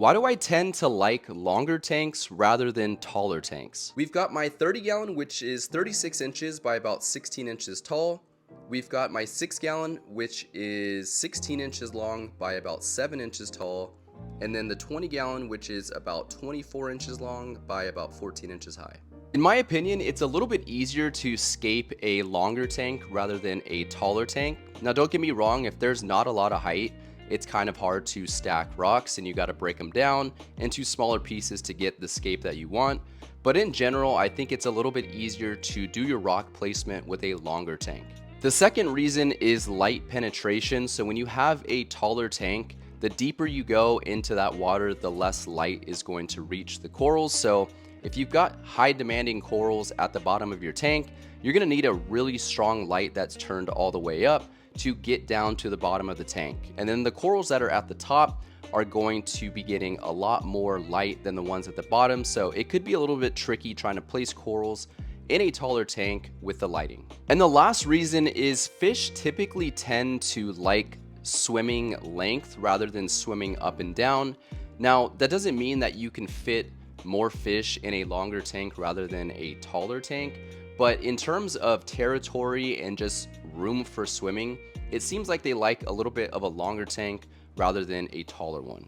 Why do I tend to like longer tanks rather than taller tanks? We've got my 30-gallon, which is 36 inches by about 16 inches tall. We've got my 6-gallon, which is 16 inches long by about 7 inches tall. And then the 20-gallon, which is about 24 inches long by about 14 inches high. In my opinion, it's a little bit easier to scape a longer tank rather than a taller tank. Now, don't get me wrong, if there's not a lot of height, it's kind of hard to stack rocks and you got to break them down into smaller pieces to get the scape that you want. But in general, I think it's a little bit easier to do your rock placement with a longer tank. The second reason is light penetration. So when you have a taller tank, the deeper you go into that water, the less light is going to reach the corals. So if you've got high demanding corals at the bottom of your tank, you're going to need a really strong light that's turned all the way up to get down to the bottom of the tank. And then the corals that are at the top are going to be getting a lot more light than the ones at the bottom. So it could be a little bit tricky trying to place corals in a taller tank with the lighting. And the last reason is fish typically tend to like swimming length rather than swimming up and down. Now, that doesn't mean that you can fit more fish in a longer tank rather than a taller tank. But in terms of territory and just room for swimming, it seems like they like a little bit of a longer tank rather than a taller one.